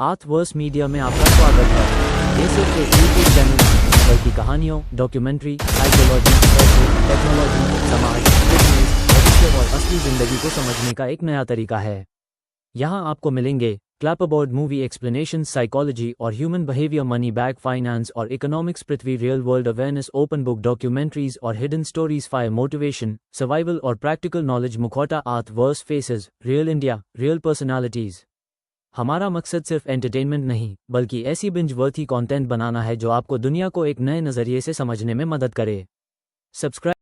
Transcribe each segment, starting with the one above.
आर्थवर्स media में आपका स्वागत है। ये सिर्फ एक यूट्यूब चैनल नहीं, बल्कि कहानियों, डॉक्यूमेंट्री, साइकोलॉजी, टेक्नोलॉजी, समाज, बिजनेस, भविष्य और असली जिंदगी को समझने का एक नया तरीका है। यहाँ आपको मिलेंगे क्लैपबोर्ड मूवी एक्सप्लेनेशन, साइकोलॉजी और human behaviour, money bag finance और economics, Prithvi real world awareness, open book documentaries और hidden stories, fire motivation, survival और प्रैक्टिकल नॉलेज, मुखौटा, Earthverse faces, real India, real personalities. हमारा मकसद सिर्फ एंटरटेनमेंट नहीं, बल्कि ऐसी बिंज वर्थी कंटेंट बनाना है जो आपको दुनिया को एक नए नजरिए से समझने में मदद करे। सब्सक्राइब।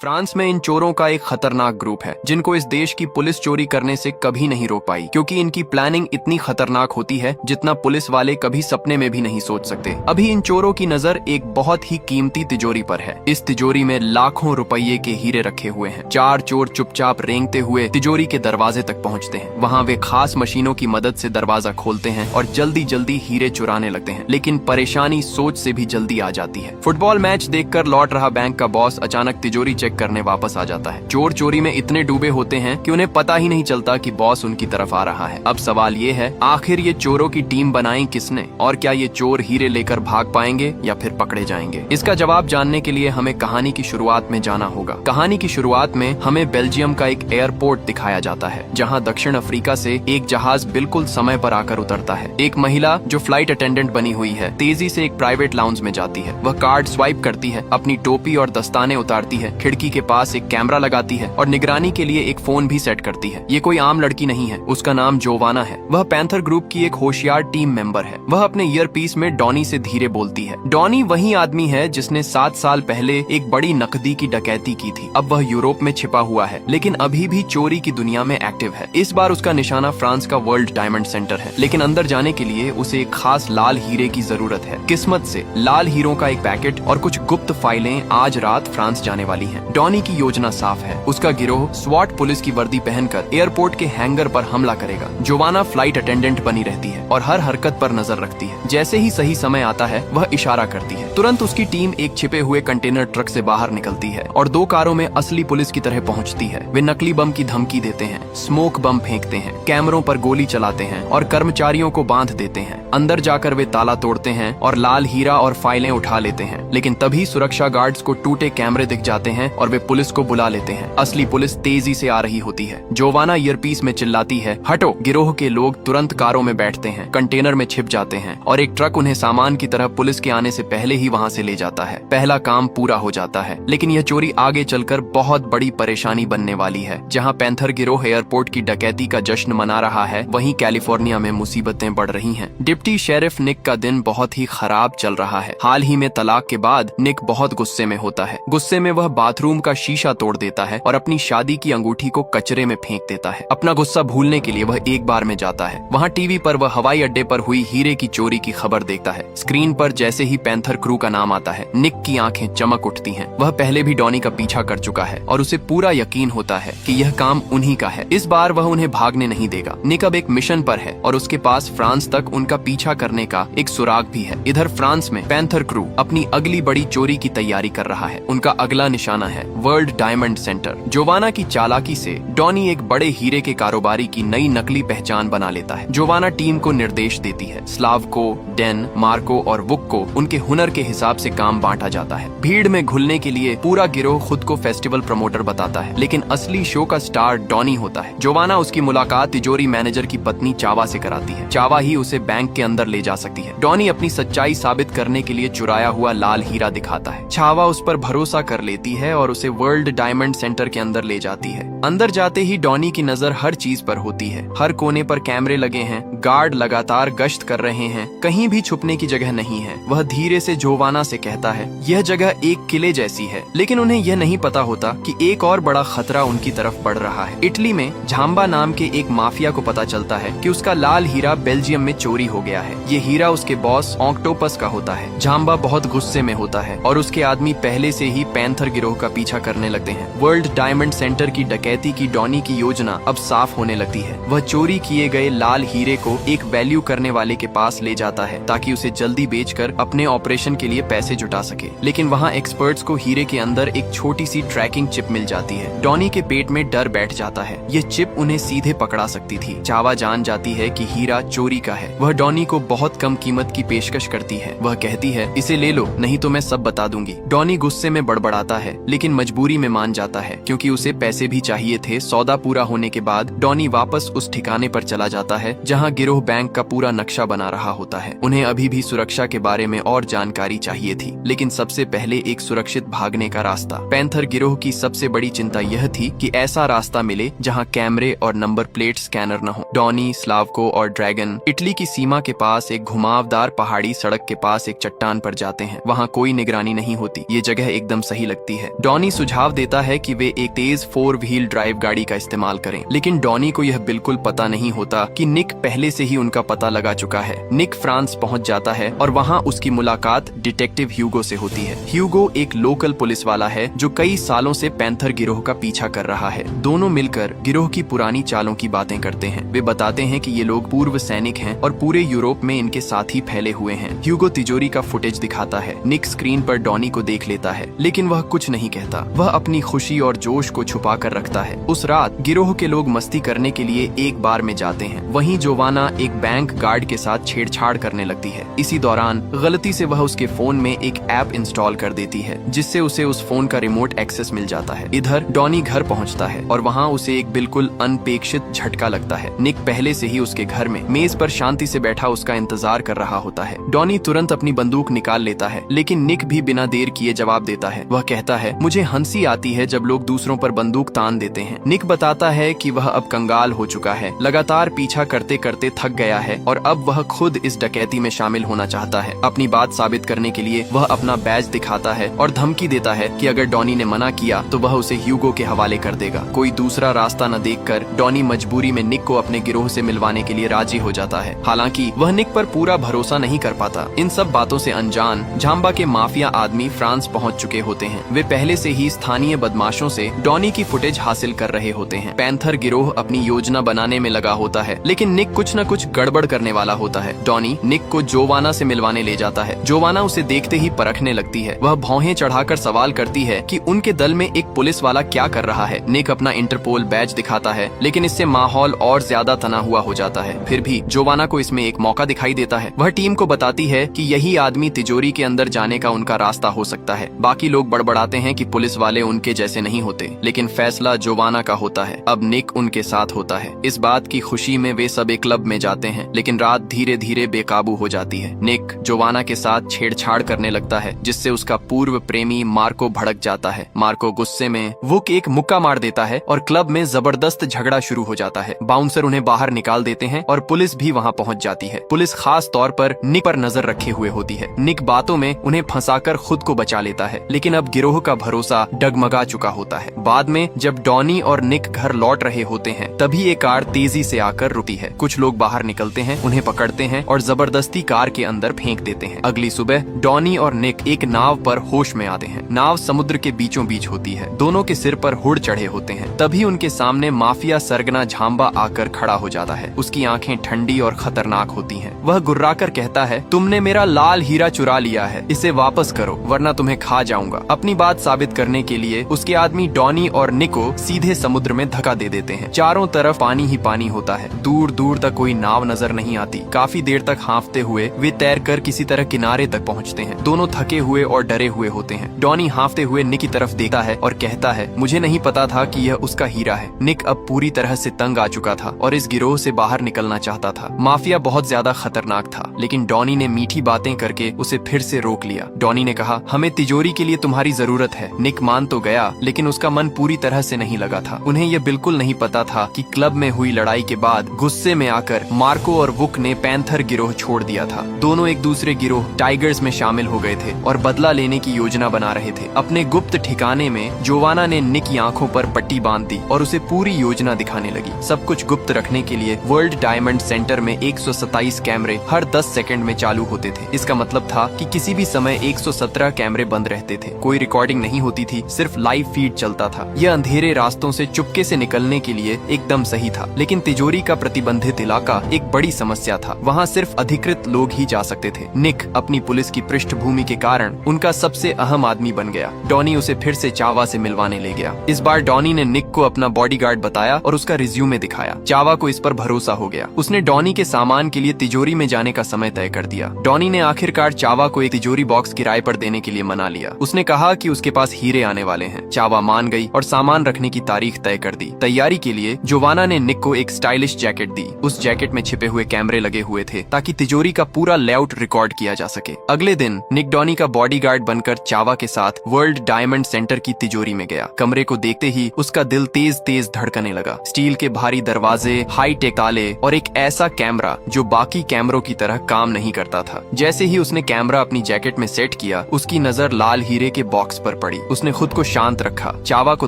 फ्रांस में इन चोरों का एक खतरनाक ग्रुप है जिनको इस देश की पुलिस चोरी करने से कभी नहीं रोक पाई, क्योंकि इनकी प्लानिंग इतनी खतरनाक होती है जितना पुलिस वाले कभी सपने में भी नहीं सोच सकते। अभी इन चोरों की नजर एक बहुत ही कीमती तिजोरी पर है। इस तिजोरी में लाखों रुपये के हीरे रखे हुए हैं। 4 चोर चुपचाप रेंगते हुए तिजोरी के दरवाजे तक पहुँचते हैं। वहाँ वे खास मशीनों की मदद से दरवाजा खोलते हैं और जल्दी जल्दी हीरे चुराने लगते हैं। लेकिन परेशानी सोच से भी जल्दी आ जाती है। फुटबॉल मैच देखकर लौट रहा बैंक का बॉस अचानक तिजोरी करने वापस आ जाता है। चोर चोरी में इतने डूबे होते हैं कि उन्हें पता ही नहीं चलता कि बॉस उनकी तरफ आ रहा है। अब सवाल ये है, आखिर ये चोरों की टीम बनाई किसने, और क्या ये चोर हीरे लेकर भाग पाएंगे या फिर पकड़े जाएंगे? इसका जवाब जानने के लिए हमें कहानी की शुरुआत में जाना होगा। कहानी की शुरुआत में हमें बेल्जियम का एक एयरपोर्ट दिखाया जाता है, जहाँ दक्षिण अफ्रीका से एक जहाज बिल्कुल समय पर आकर उतरता है। एक महिला जो फ्लाइट अटेंडेंट बनी हुई है तेजी से एक प्राइवेट लाउंज में जाती है। वह कार्ड स्वाइप करती है, अपनी टोपी और दस्ताने उतारती है, खिड़की के पास एक कैमरा लगाती है और निगरानी के लिए एक फोन भी सेट करती है। ये कोई आम लड़की नहीं है, उसका नाम जोवाना है। वह पैंथर ग्रुप की एक होशियार टीम मेंबर है। वह अपने ईयरपीस में डॉनी से धीरे बोलती है। डॉनी वही आदमी है जिसने 7 साल पहले एक बड़ी नकदी की डकैती की थी। अब वह यूरोप में छिपा हुआ है, लेकिन अभी भी चोरी की दुनिया में एक्टिव है। इस बार उसका निशाना फ्रांस का वर्ल्ड डायमंड सेंटर है, लेकिन अंदर जाने के लिए उसे एक खास लाल हीरे की जरूरत है। किस्मत से लाल हीरों का एक पैकेट और कुछ गुप्त फाइलें आज रात फ्रांस जाने वाली हैं। डॉनी की योजना साफ है। उसका गिरोह स्वाट पुलिस की वर्दी पहनकर एयरपोर्ट के हैंगर पर हमला करेगा। जोवाना फ्लाइट अटेंडेंट बनी रहती है और हर हरकत पर नजर रखती है। जैसे ही सही समय आता है वह इशारा करती है। तुरंत उसकी टीम एक छिपे हुए कंटेनर ट्रक से बाहर निकलती है और 2 कारों में असली पुलिस की तरह पहुंचती है। वे नकली बम की धमकी देते हैं, स्मोक बम फेंकते हैं, कैमरों पर गोली चलाते हैं और कर्मचारियों को बांध देते हैं। अंदर जाकर वे ताला तोड़ते हैं और लाल हीरा और फाइलें उठा लेते हैं। लेकिन तभी सुरक्षा गार्ड्स को टूटे कैमरे दिख जाते हैं और वे पुलिस को बुला लेते हैं। असली पुलिस तेजी से आ रही होती है। जोवाना ईयरपीस में चिल्लाती है, हटो। गिरोह के लोग तुरंत कारों में बैठते हैं, कंटेनर में छिप जाते हैं और एक ट्रक उन्हें सामान की तरह पुलिस के आने से पहले ही वहां से ले जाता है। पहला काम पूरा हो जाता है, लेकिन यह चोरी आगे चलकर बहुत बड़ी परेशानी बनने वाली है। जहां पैंथर गिरोह एयरपोर्ट की डकैती का जश्न मना रहा है, वहीं कैलिफोर्निया में मुसीबतें बढ़ रही हैं। डिप्टी शेरिफ निक का दिन बहुत ही खराब चल रहा है। हाल ही में तलाक के बाद निक बहुत गुस्से में होता है। गुस्से में वह बाथरूम का शीशा तोड़ देता है और अपनी शादी की अंगूठी को कचरे में फेंक देता है। अपना गुस्सा भूलने के लिए वह एक बार में जाता है। वहाँ टीवी पर वह हवाई अड्डे पर हुई हीरे की चोरी की खबर देखता है। स्क्रीन पर जैसे ही पैंथर क्रू का नाम आता है, निक की आंखें चमक उठती हैं। वह पहले भी डॉनी का पीछा कर चुका है और उसे पूरा यकीन होता है कि यह काम उन्हीं का है। इस बार वह उन्हें भागने नहीं देगा। निक अब एक मिशन पर है और उसके पास फ्रांस तक उनका पीछा करने का एक सुराग भी है। इधर फ्रांस में पैंथर क्रू अपनी अगली बड़ी चोरी की तैयारी कर रहा है। उनका अगला निशाना है वर्ल्ड डायमंड सेंटर। जोवाना की चालाकी से डॉनी एक बड़े हीरे के कारोबारी की नई नकली पहचान बना लेता है। जोवाना टीम को निर्देश देती है। स्लावको, डेन, मार्को और वुक को उनके हुनर के हिसाब से काम बांटा जाता है। भीड़ में घुलने के लिए पूरा गिरोह खुद को फेस्टिवल प्रमोटर बताता है, लेकिन असली शो का स्टार डॉनी होता है। जोवाना उसकी मुलाकात तिजोरी मैनेजर की पत्नी चावा से कराती है। चावा ही उसे बैंक के अंदर ले जा सकती है। डॉनी अपनी सच्चाई साबित करने के लिए चुराया हुआ लाल हीरा दिखाता है। चावा उस पर भरोसा कर लेती है और उसे वर्ल्ड डायमंड सेंटर के अंदर ले जाती है। अंदर जाते ही डॉनी की नजर हर चीज पर होती है। हर कोने पर कैमरे लगे हैं, गार्ड लगातार गश्त कर रहे हैं, कहीं भी छुपने की जगह नहीं है। वह धीरे से जोवाना से कहता है, यह जगह एक किले जैसी है। लेकिन उन्हें यह नहीं पता होता कि एक और बड़ा खतरा उनकी तरफ बढ़ रहा है। इटली में झांबा नाम के एक माफिया को पता चलता है कि उसका लाल हीरा बेल्जियम में चोरी हो गया है। ये हीरा उसके बॉस ऑक्टोपस का होता है। झांबा बहुत गुस्से में होता है और उसके आदमी पहले से ही पैंथर गिरोह का पीछा करने लगते हैं। वर्ल्ड डायमंड सेंटर की डकैती की डॉनी की योजना अब साफ होने लगती है। वह चोरी किए गए लाल हीरे को एक वैल्यू करने वाले के पास ले जाता है ताकि उसे जल्दी बेचकर अपने ऑपरेशन के लिए पैसे जुटा सके। लेकिन वहाँ एक्सपर्ट्स को हीरे के अंदर एक छोटी सी ट्रैकिंग चिप मिल जाती है। डॉनी के पेट में डर बैठ जाता है, ये चिप उन्हें सीधे पकड़ा सकती थी। चावा जान जाती है कि हीरा चोरी का है। वह डॉनी को बहुत कम कीमत की पेशकश करती है। वह कहती है, इसे ले लो, नहीं तो मैं सब बता दूंगी। डॉनी गुस्से में बड़बड़ाता है, लेकिन मजबूरी में मान जाता है क्योंकि उसे पैसे भी चाहिए थे। सौदा पूरा होने के बाद डॉनी वापस उस ठिकाने पर चला जाता है जहां गिरोह बैंक का पूरा नक्शा बना रहा होता है। उन्हें अभी भी सुरक्षा के बारे में और जानकारी चाहिए थी, लेकिन सबसे पहले एक सुरक्षित भागने का रास्ता। पैंथर गिरोह की सबसे बड़ी चिंता यह थी कि ऐसा रास्ता मिले जहां कैमरे और नंबर प्लेट स्कैनर न हो। डॉनी, स्लावको और ड्रैगन इटली की सीमा के पास एक घुमावदार पहाड़ी सड़क के पास एक चट्टान पर जाते हैं। वहाँ कोई निगरानी नहीं होती। ये जगह एकदम सही लगती है। डॉनी सुझाव देता है कि वे एक तेज 4 व्हील ड्राइव गाड़ी का इस्तेमाल करें, लेकिन डॉनी को यह बिल्कुल पता नहीं होता कि निक पहले से ही उनका पता लगा चुका है। निक फ्रांस पहुंच जाता है और वहाँ उसकी मुलाकात डिटेक्टिव ह्यूगो से होती है। ह्यूगो एक लोकल पुलिस वाला है जो कई सालों से पैंथर गिरोह का पीछा कर रहा है। दोनों मिलकर गिरोह की पुरानी चालों की बातें करते हैं। वे बताते हैं कि ये लोग पूर्व सैनिक हैं और पूरे यूरोप में इनके साथी फैले हुए हैं। ह्यूगो तिजोरी का फुटेज दिखाता है। निक स्क्रीन पर डॉनी को देख लेता है, लेकिन वह कुछ नहीं कहता। वह अपनी खुशी और जोश को छुपा कर रखता है। उस रात गिरोह के लोग मस्ती करने के लिए एक बार में जाते हैं। वहीं जोवाना एक बैंक गार्ड के साथ छेड़छाड़ करने लगती है। इसी दौरान गलती से वह उसके फोन में एक ऐप इंस्टॉल कर देती है, जिससे उसे उस फोन का रिमोट एक्सेस मिल जाता है। इधर डॉनी घर पहुंचता है और वहाँ उसे एक बिल्कुल अनपेक्षित झटका लगता है। निक पहले से ही उसके घर में मेज पर शांति से बैठा उसका इंतजार कर रहा होता है। डॉनी तुरंत अपनी बंदूक निकाल लेता है, लेकिन निक भी बिना देर किए जवाब देता है। वह कहता है, मुझे हंसी आती है जब लोग दूसरों पर बंदूक तान देते हैं। निक बताता है कि वह अब कंगाल हो चुका है, लगातार पीछा करते करते थक गया है और अब वह खुद इस डकैती में शामिल होना चाहता है। अपनी बात साबित करने के लिए वह अपना बैज दिखाता है और धमकी देता है कि अगर डॉनी ने मना किया तो वह उसे ह्यूगो के हवाले कर देगा। कोई दूसरा रास्ता न देखकर डॉनी मजबूरी में निक को अपने गिरोह से मिलवाने के लिए राजी हो जाता है। हालांकि वह निक पर पूरा भरोसा नहीं कर पाता। इन सब बातों से अनजान झांबा के माफिया आदमी फ्रांस पहुंच चुके होते हैं। वे पहले से ही स्थानीय बदमाशों से डॉनी की फुटेज हासिल कर रहे होते हैं। पैंथर गिरोह अपनी योजना बनाने में लगा होता है, लेकिन निक कुछ न कुछ गड़बड़ करने वाला होता है। डॉनी निक को जोवाना से मिलवाने ले जाता है। जोवाना उसे देखते ही परखने लगती है। वह भौहें चढ़ाकर सवाल करती है कि उनके दल में एक पुलिस वाला क्या कर रहा है। निक अपना इंटरपोल बैज दिखाता है, लेकिन इससे माहौल और ज्यादा तना हुआ हो जाता है। फिर भी जोवाना को इसमें एक मौका दिखाई देता है। वह टीम को बताती है कि यही आदमी तिजोरी के अंदर जाने का उनका रास्ता हो सकता है। बाकी लोग बड़बड़ाते हैं कि पुलिस वाले उनके जैसे नहीं होते, लेकिन फैसला जोवाना का होता है। अब निक उनके साथ होता है। इस बात की खुशी में वे सब एक क्लब में जाते हैं, लेकिन रात धीरे धीरे बेकाबू हो जाती है। निक जोवाना के साथ छेड़छाड़ करने लगता है, जिससे उसका पूर्व प्रेमी मार्को भड़क जाता है। मार्को गुस्से में वुक एक मुक्का मार देता है और क्लब में जबरदस्त झगड़ा शुरू हो जाता है। बाउंसर उन्हें बाहर निकाल देते हैं और पुलिस भी वहां पहुंच जाती है। पुलिस खास तौर पर निक पर नजर रखे हुए होती है। निक बातों में उन्हें फंसाकर खुद को बचा लेता है, लेकिन अब गिरोह का भरोसा डगमगा चुका होता है। बाद में जब डॉनी और निक घर लौट रहे होते हैं, तभी एक कार तेजी से आकर रुकती है। कुछ लोग बाहर निकलते हैं, उन्हें पकड़ते हैं और जबरदस्ती कार के अंदर फेंक देते हैं। अगली सुबह डॉनी और निक एक नाव पर होश में आते हैं। नाव समुद्र के बीचों बीच होती है। दोनों के सिर पर हुड चढ़े होते हैं। तभी उनके सामने माफिया सरगना झांबा आकर खड़ा हो जाता है। उसकी आंखें ठंडी और खतरनाक होती हैं। वह गुर्राकर कहता है, तुमने मेरा लाल हीरा चुरा लिया है, इसे वापस करो वरना तुम्हें खा जाऊंगा। अपनी बात साबित करने के लिए उसके आदमी डॉनी और निक को सीधे समुद्र में धक्का दे देते हैं। चारों तरफ पानी ही पानी होता है। दूर दूर तक कोई नाव नजर नहीं आती। काफी देर तक हाँफते हुए वे तैरकर किसी तरह किनारे तक पहुँचते हैं। दोनों थके हुए और डरे हुए होते हैं। डॉनी हाँफते हुए निक की तरफ देखता है और कहता है, मुझे नहीं पता था कि यह उसका हीरा है। निक अब पूरी तरह से तंग आ चुका था और इस गिरोह से बाहर निकलना चाहता था। माफिया बहुत ज्यादा खतरनाक था, लेकिन डॉनी ने मीठी बातें करके उसे फिर से रोक लिया। डॉनी ने कहा, हमें तिजोरी के लिए तुम्हारी जरूरत है। निक मान तो गया, लेकिन उसका मन पूरी तरह से नहीं लगा था। उन्हें यह बिल्कुल नहीं पता था कि क्लब में हुई लड़ाई के बाद गुस्से में आकर मार्को और वुक ने पैंथर गिरोह छोड़ दिया था। दोनों एक दूसरे गिरोह टाइगर्स में शामिल हो गए थे और बदला लेने की योजना बना रहे थे। अपने गुप्त ठिकाने में जोवाना ने निक की आंखों पर पट्टी बांध दी और उसे पूरी योजना दिखाने लगी। सब कुछ गुप्त रखने के लिए वर्ल्ड डायमंड सेंटर में 127 कैमरे हर 10 सेकंड में चालू होते थे। इसका मतलब था कि किसी भी समय 117 कैमरे बंद रहते थे। कोई रिकॉर्डिंग नहीं नहीं होती थी, सिर्फ लाइव फीड चलता था। यह अंधेरे रास्तों से चुपके से निकलने के लिए एकदम सही था, लेकिन तिजोरी का प्रतिबंधित इलाका एक बड़ी समस्या था। वहाँ सिर्फ अधिकृत लोग ही जा सकते थे। निक अपनी पुलिस की पृष्ठभूमि के कारण उनका सबसे अहम आदमी बन गया। डॉनी उसे फिर से चावा से मिलवाने ले गया। इस बार डॉनी ने निक को अपना बॉडीगार्ड बताया और उसका रिज्यूमे दिखाया। चावा को इस पर भरोसा हो गया। उसने डॉनी के सामान के लिए तिजोरी में जाने का समय तय कर दिया। डॉनी ने आखिरकार चावा को एक तिजोरी बॉक्स किराए पर देने के लिए मना लिया। उसने कहा कि उसके पास हीरे आने वाले हैं। चावा मान गई और सामान रखने की तारीख तय कर दी। तैयारी के लिए जोवाना ने निक को एक स्टाइलिश जैकेट दी। उस जैकेट में छिपे हुए कैमरे लगे हुए थे ताकि तिजोरी का पूरा लेआउट रिकॉर्ड किया जा सके। अगले दिन निक डॉनी का बॉडीगार्ड बनकर चावा के साथ वर्ल्ड डायमंड सेंटर की तिजोरी में गया। कमरे को देखते ही उसका दिल तेज तेज धड़कने लगा। स्टील के भारी दरवाजे, हाई टेक ताले और एक ऐसा कैमरा जो बाकी कैमरों की तरह काम नहीं करता था। जैसे ही उसने कैमरा अपनी जैकेट में सेट किया, उसकी नजर लाल हीरे के बॉक्स पर पड़ी। उसने खुद को शांत रखा, चावा को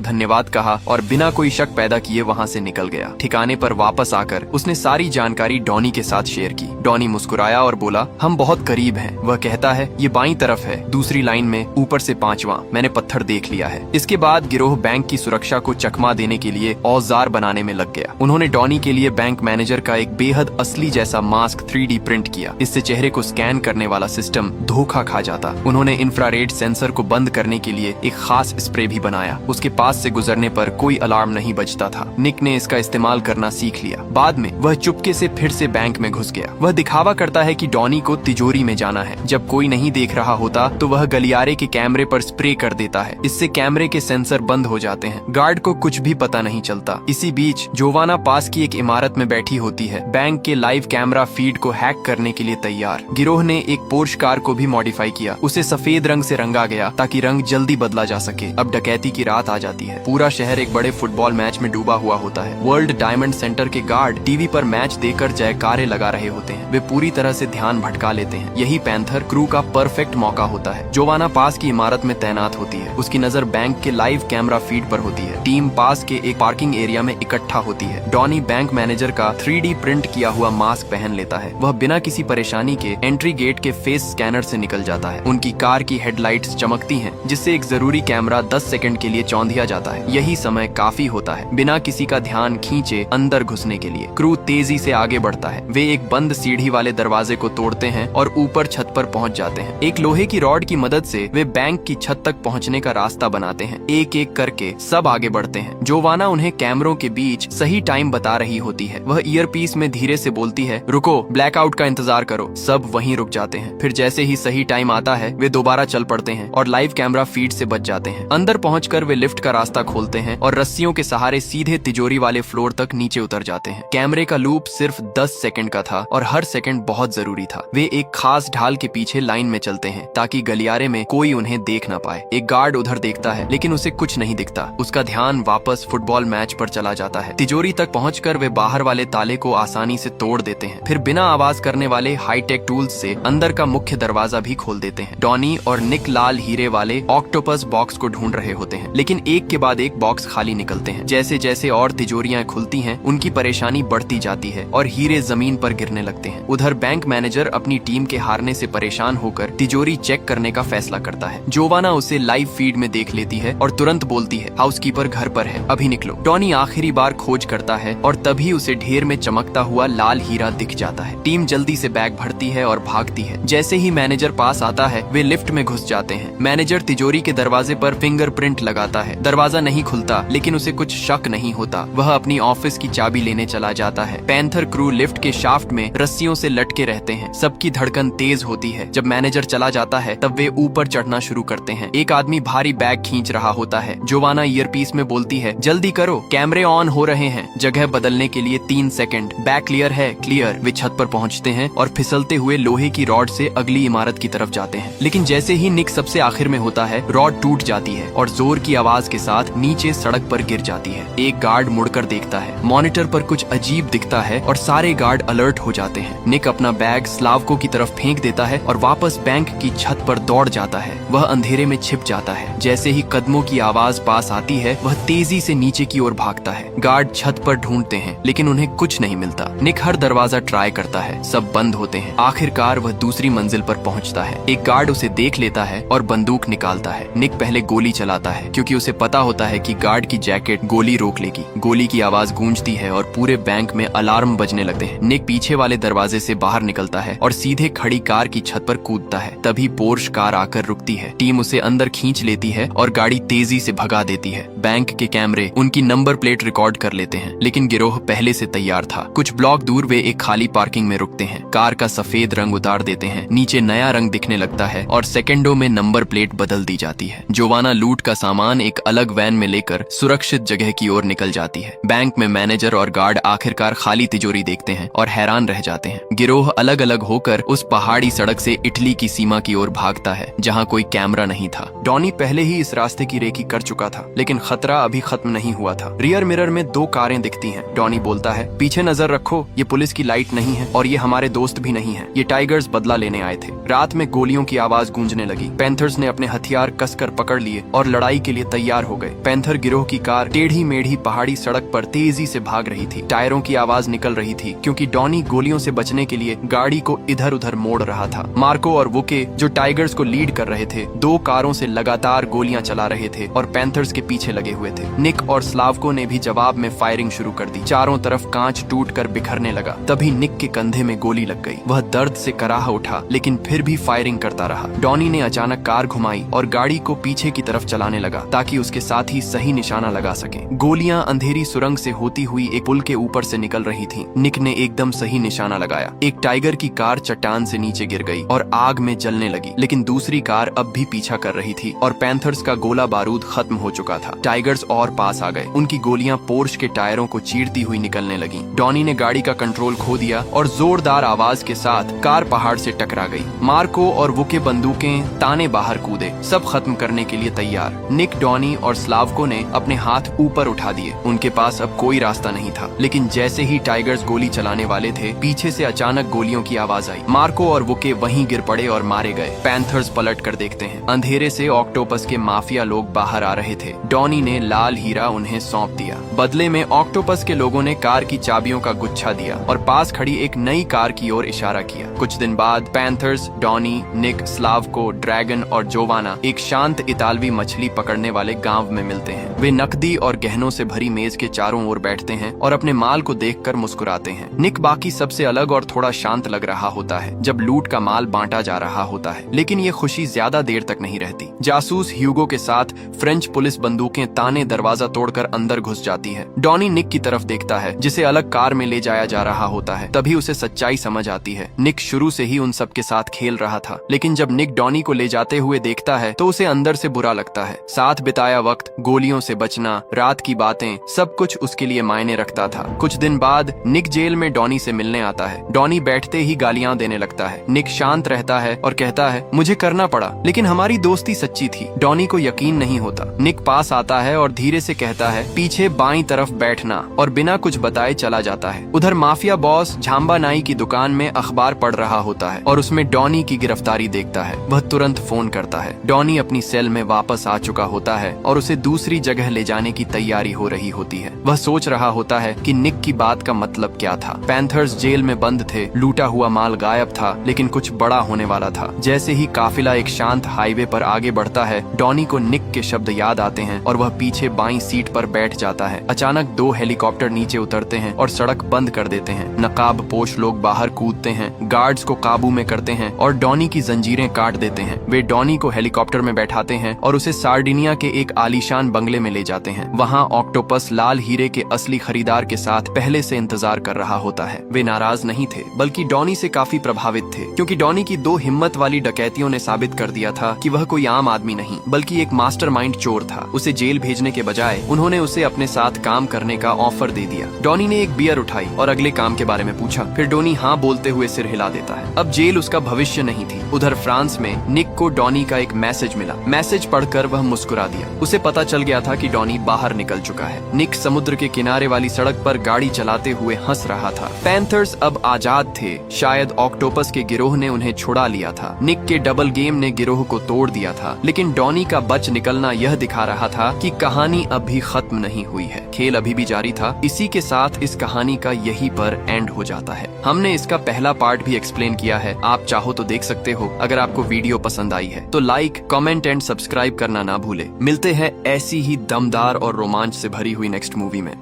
धन्यवाद कहा और बिना कोई शक पैदा किए वहाँ से निकल गया। ठिकाने पर वापस आकर उसने सारी जानकारी डॉनी के साथ शेयर की। डॉनी मुस्कुराया और बोला, हम बहुत करीब हैं। वह कहता है, ये बाईं तरफ है, दूसरी लाइन में ऊपर से 5वां। मैंने पत्थर देख लिया है। इसके बाद गिरोह बैंक की सुरक्षा को चकमा देने के लिए औजार बनाने में लग गया। उन्होंने डॉनी के लिए बैंक मैनेजर का एक बेहद असली जैसा मास्क 3D प्रिंट किया। इससे चेहरे को स्कैन करने वाला सिस्टम धोखा खा जाता। उन्होंने इंफ्रारेड सेंसर को बंद करने के लिए एक खास स्प्रे भी बनाया। उसके पास से गुजरने पर कोई अलार्म नहीं बजता था। निक ने इसका इस्तेमाल करना सीख लिया। बाद में वह चुपके से फिर से बैंक में घुस गया। वह दिखावा करता है कि डॉनी को तिजोरी में जाना है। जब कोई नहीं देख रहा होता तो वह गलियारे के कैमरे पर स्प्रे कर देता है। इससे कैमरे के सेंसर बंद हो जाते हैं। गार्ड को कुछ भी पता नहीं चलता। इसी बीच जोवाना पास की एक इमारत में बैठी होती है, बैंक के लाइव कैमरा फीड को हैक करने के लिए तैयार। गिरोह ने एक पोर्श कार को भी मॉडिफाई किया। उसे सफेद रंग से रंगा गया ताकि रंग जल्दी बदला जा सके। अब डकैती की रात आ जाती है। पूरा शहर एक बड़े फुटबॉल मैच में डूबा हुआ होता है। वर्ल्ड डायमंड सेंटर के गार्ड टीवी पर मैच देकर जयकारे लगा रहे होते हैं। वे पूरी तरह से ध्यान भटका लेते हैं। यही पैंथर क्रू का परफेक्ट मौका होता है। जोवाना पास की इमारत में तैनात होती है। उसकी नजर बैंक के लाइव कैमरा फीड पर होती है। टीम पास के एक पार्किंग एरिया में इकट्ठा होती है। डॉनी बैंक मैनेजर का 3D प्रिंट किया हुआ मास्क पहन लेता है। वह बिना किसी परेशानी के एंट्री गेट के फेस स्कैनर से निकल जाता है। उनकी कार की हेडलाइट्स चमकती हैं, जिससे एक जरूरी कैमरा 10 सेकंड के लिए चौंधिया जाता है। यही समय काफी होता है बिना किसी का ध्यान खींचे अंदर घुसने के लिए। क्रू तेजी से आगे बढ़ता है। वे एक बंद सीढ़ी वाले दरवाजे को तोड़ते हैं और ऊपर छत पर पहुंच जाते हैं। एक लोहे की रॉड की मदद से वे बैंक की छत तक पहुंचने का रास्ता बनाते हैं। एक एक करके सब आगे बढ़ते हैं। जोवाना उन्हें कैमरों के बीच सही टाइम बता रही होती है। वह ईयरपीस में धीरे से बोलती है, रुको, ब्लैकआउट का इंतजार करो। सब वहीं रुक जाते हैं। फिर जैसे ही सही टाइम आता है, वे दोबारा चल पड़ते हैं और लाइव कैमरा फीड से बच जाते हैं। अंदर पहुंचकर वे लिफ्ट का रास्ता खोलते हैं और रस्सियों के सहारे सीधे तिजोरी वाले फ्लोर तक नीचे उतर जाते हैं। कैमरे का लूप सिर्फ 10 सेकंड का था और हर सेकंड बहुत जरूरी था। वे एक खास ढाल के पीछे लाइन में चलते हैं ताकि गलियारे में कोई उन्हें देख ना पाए। एक गार्ड उधर देखता है, लेकिन उसे कुछ नहीं दिखता। उसका ध्यान वापस फुटबॉल मैच पर चला जाता है। तिजोरी तक पहुंचकर वे बाहर वाले ताले को आसानी से तोड़ देते हैं। फिर बिना आवाज करने वाले हाईटेक टूल्स से अंदर का मुख्य दरवाजा भी खोल देते हैं। डॉनी और निक लाल हीरे वाले ऑक्टोपस बॉक्स को ढूंढ रहे होते हैं, लेकिन एक के बाद एक बॉक्स खाली निकलते हैं। जैसे जैसे और तिजोरियां खुलती हैं, उनकी परेशानी बढ़ती जाती है और हीरे जमीन पर गिरने लगते हैं। उधर बैंक मैनेजर अपनी टीम के हारने से परेशान होकर तिजोरी चेक करने का फैसला करता है। जोवाना उसे लाइव फीड में देख लेती है और तुरंत बोलती है, हाउसकीपर घर पर है, अभी निकलो। डॉनी आखिरी बार खोज करता है और तभी उसे ढेर में चमकता हुआ लाल हीरा दिख जाता है। टीम जल्दी से बैग भरती है और भागती है। जैसे ही मैनेजर पास आता है, वे लिफ्ट में घुस जाते हैं। मैनेजर तिजोरी के दरवाजे पर फिंगरप्रिंट लगाता है। दरवाजा नहीं खुलता, लेकिन उसे कुछ शक नहीं होता। वह अपनी ऑफिस की चाबी लेने चला जाता है। पैंथर क्रू लिफ्ट के शाफ्ट में रस्सियों से लटके रहते हैं। सबकी धड़कन तेज होती है। जब मैनेजर चला जाता है, तब वे ऊपर चढ़ना शुरू करते हैं। एक आदमी भारी बैग खींच रहा होता है। जोवाना ईयरपीस में बोलती है, जल्दी करो, कैमरे ऑन हो रहे हैं। जगह बदलने के लिए 3 सेकंड। बैग क्लियर है? क्लियर। वे छत पर पहुंचते हैं और फिसलते हुए लोहे की रॉड से अगली इमारत की तरफ जाते हैं। लेकिन जैसे ही निक सबसे आखिर में होता है, रॉड टूट जाती है और जोर की आवाज के साथ नीचे सड़क पर गिर जाती है। एक गार्ड मुड़कर देखता है। मॉनिटर पर कुछ अजीब दिखता है और सारे गार्ड अलर्ट हो जाते हैं। निक अपना बैग स्लावको की तरफ फेंक देता है और वापस बैंक की छत पर दौड़ जाता है। वह अंधेरे में छिप जाता है। जैसे ही कदमों की आवाज पास आती है, वह तेजी से नीचे की ओर भागता है। गार्ड छत पर ढूंढते हैं, लेकिन उन्हें कुछ नहीं मिलता। निक हर दरवाजा ट्राई करता है, सब बंद होते हैं। आखिरकार वह दूसरी मंजिल पर पहुंचता है। एक गार्ड उसे देख लेता है और बंदूक निकालता है। निक पहले गोली चलाता है क्योंकि उसे पता होता है कि गार्ड की जैकेट गोली रोक लेगी। गोली की आवाज गूंजती है और पूरे बैंक में अलार्म बजने लगते हैं। निक पीछे वाले दरवाजे से बाहर निकलता है और सीधे खड़ी कार की छत पर कूदता है। तभी पोर्श कार आकर रुकती है। टीम उसे अंदर खींच लेती है और गाड़ी तेजी से भगा देती है। बैंक के कैमरे उनकी नंबर प्लेट रिकॉर्ड कर लेते हैं, लेकिन गिरोह पहले से तैयार था। कुछ ब्लॉक दूर वे एक खाली पार्किंग में रुकते हैं। कार का सफेद रंग उतार देते हैं, नीचे नया रंग दिखने लगता है और सेकंडों में नंबर प्लेट बदल दी जाती है। जोवाना लूट का सामान एक अलग वैन में लेकर सुरक्षित जगह की ओर निकल जाती है। बैंक में मैनेजर और गार्ड आखिरकार खाली तिजोरी देखते हैं और हैरान रह जाते हैं। गिरोह अलग अलग होकर उस पहाड़ी सड़क से इटली की सीमा की ओर भागता है, जहाँ कोई कैमरा नहीं था। डॉनी पहले ही इस रास्ते की रेकी कर चुका था, लेकिन खतरा अभी खत्म नहीं हुआ था। रियर मिरर में 2 कारें दिखती हैं। डॉनी बोलता है, पीछे नजर रखो, ये पुलिस की लाइट नहीं है और ये हमारे दोस्त भी नहीं है। ये टाइगर्स बदला लेने आए थे। रात में गोलियों की आवाज गूंजने लगी। पैंथर्स ने अपने हथियार कसकर पकड़ लिए और लड़ाई के लिए तैयार हो गए। पैंथर गिरोह की कार टेढ़ी मेढ़ी पहाड़ी सड़क पर तेजी से भाग रही थी। टायरों की आवाज निकल रही थी क्योंकि डॉनी गोलियों से बचने के लिए गाड़ी को इधर उधर मोड़ रहा था। मार्को और वुके जो टाइगर्स को लीड कर रहे थे 2 कारों से लगातार गोलियां चला रहे थे और पैंथर्स के पीछे लगे हुए थे। निक और स्लावको ने भी जवाब में फायरिंग शुरू कर दी। चारों तरफ कांच टूटकर बिखरने लगा। तभी निक के कंधे में गोली लग गई। वह दर्द से कराह उठा, लेकिन फिर भी फायरिंग करता रहा। डॉनी ने अचानक कार घुमाई और गाड़ी को पीछे की तरफ चलाने लगा ताकि उसके साथ ही सही निशाना लगा सके। गोलियां अंधेरी सुरंग से होती हुई एक पुल के ऊपर से निकल रही थीं। निक ने एकदम सही निशाना लगाया। एक टाइगर की कार चट्टान से नीचे गिर गई और आग में जलने लगी, लेकिन दूसरी कार अब भी पीछा कर रही थी और पैंथर्स का गोला बारूद खत्म हो चुका था। टाइगर्स और पास आ गए। उनकी गोलियां पोर्श के टायरों को चीरती हुई निकलने लगी। डॉनी ने गाड़ी का कंट्रोल खो दिया और जोरदार आवाज के साथ कार पहाड़ से टकरा गई। मार्को और वुके बंदूकें ताने बाहर कूदे, सब खत्म करने के लिए तैयार। निक, डॉनी और स्लावको ने अपने हाथ ऊपर उठा दिए। उनके पास अब कोई रास्ता नहीं था, लेकिन जैसे ही टाइगर्स गोली चलाने वाले थे, पीछे से अचानक गोलियों की आवाज आई। मार्को और वुके वहीं गिर पड़े और मारे गए। पैंथर्स पलट कर देखते हैं। अंधेरे से ऑक्टोपस के माफिया लोग बाहर आ रहे थे। डॉनी ने लाल हीरा उन्हें सौंप दिया। बदले में ऑक्टोपस के लोगों ने कार की चाबियों का गुच्छा दिया और पास खड़ी एक नई कार की ओर इशारा किया। कुछ दिन बाद पैंथर्स, डॉनी, निक, स्लावको, ड्रैगन और जोवाना एक शांत इतालवी मछली पकड़ने वाले गांव में मिलते हैं। वे नकदी और गहनों से भरी मेज के चारों ओर बैठते हैं और अपने माल को देखकर मुस्कुराते हैं। निक बाकी सबसे अलग और थोड़ा शांत लग रहा होता है जब लूट का माल बांटा जा रहा होता है, लेकिन ये खुशी ज्यादा देर तक नहीं रहती। जासूस ह्यूगो के साथ फ्रेंच पुलिस बंदूकें ताने दरवाजा तोड़कर अंदर घुस जाती है। डॉनी निक की तरफ देखता है जिसे अलग कार में ले जाया जा रहा होता है। तभी उसे सच्चाई समझ आती है। निक शुरू से ही उन सब के साथ खेल रहा था, लेकिन जब निक डॉनी को ले जाते हुए देखता है तो उसे अंदर से बुरा लगता है। साथ बिताया वक्त, गोलियों से बचना, रात की बातें, सब कुछ उसके लिए मायने रखता था। कुछ दिन बाद निक जेल में डॉनी से मिलने आता है। डॉनी बैठते ही गालियां देने लगता है। निक शांत रहता है और कहता है, मुझे करना पड़ा, लेकिन हमारी दोस्ती सच्ची थी। डॉनी को यकीन नहीं होता। निक पास आता है और धीरे से कहता है, पीछे बाईं तरफ बैठना, और बिना कुछ बताए चला जाता है। उधर माफिया बॉस झांबा नाई की दुकान में अखबार पढ़ रहा होता है और उसमें डॉनी की गिरफ्तारी देखता है। वह तुरंत फोन करता है। डॉनी अपनी सेल में वापस आ चुका होता है और उसे दूसरी जगह ले जाने की तैयारी हो रही होती है। वह सोच रहा होता है कि निक की बात का मतलब क्या था। पैंथर्स जेल में बंद थे, लूटा हुआ माल गायब था, लेकिन कुछ बड़ा होने वाला था। जैसे ही काफिला एक शांत हाईवे पर आगे बढ़ता है, डॉनी को निक के शब्द याद आते हैं और वह पीछे बाईं सीट पर बैठ जाता है। अचानक 2 हेलीकॉप्टर नीचे उतरते हैं और सड़क बंद कर देते हैं। नकाब पोश लोग बाहर कूदते हैं, गार्ड्स को काबू में करते हैं और डॉनी की जंजीरें काट देते हैं। वे डॉनी को हेलीकॉप्टर में बैठाते हैं और उसे सार्डिनिया के एक आलीशान बंगले में ले जाते हैं। वहाँ ऑक्टोपस लाल हीरे के असली खरीदार के साथ पहले से इंतजार कर रहा होता है। वे नाराज नहीं थे, बल्कि डॉनी से काफी प्रभावित थे, क्योंकि डॉनी की 2 हिम्मत वाली डकैतियों ने साबित कर दिया था कि वह कोई आम आदमी नहीं, बल्कि एक मास्टरमाइंड चोर था। उसे जेल भेजने के बजाय उन्होंने उसे अपने साथ काम करने का ऑफर दे दिया। डॉनी ने एक बियर उठाई और अगले काम के बारे में पूछा। फिर डॉनी हाँ बोलते हुए सिर हिला देता है। अब जेल उसका भविष्य नहीं थी। उधर फ्रांस में निक को डॉनी का एक मैसेज मिला। मैसेज पढ़कर वह मुस्कुरा दिया। उसे पता चल गया था कि डॉनी बाहर निकल चुका है। निक समुद्र के किनारे वाली सड़क पर गाड़ी चलाते हुए हंस रहा था। पैंथर्स अब आजाद थे। शायद ऑक्टोपस के गिरोह ने उन्हें छुड़ा लिया था। निक के डबल गेम ने गिरोह को तोड़ दिया था, लेकिन डॉनी का बच निकलना यह दिखा रहा था कि कहानी अभी खत्म नहीं हुई है। खेल अभी भी जारी था। इसी के साथ इस कहानी का यहीं पर एंड हो जाता है। हमने इसका पहला पार्ट भी एक्सप्लेन किया है, आप चाहो तो देख सकते हो। अगर आपको वीडियो पसंद आई है तो लाइक, कमेंट एंड सब्सक्राइब करना ना भूले। मिलते हैं ऐसी ही दमदार और रोमांच से भरी हुई नेक्स्ट मूवी में।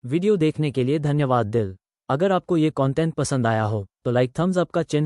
वीडियो देखने के लिए धन्यवाद दिल। अगर आपको ये कंटेंट पसंद आया हो तो लाइक थम्स अप का चिन्ह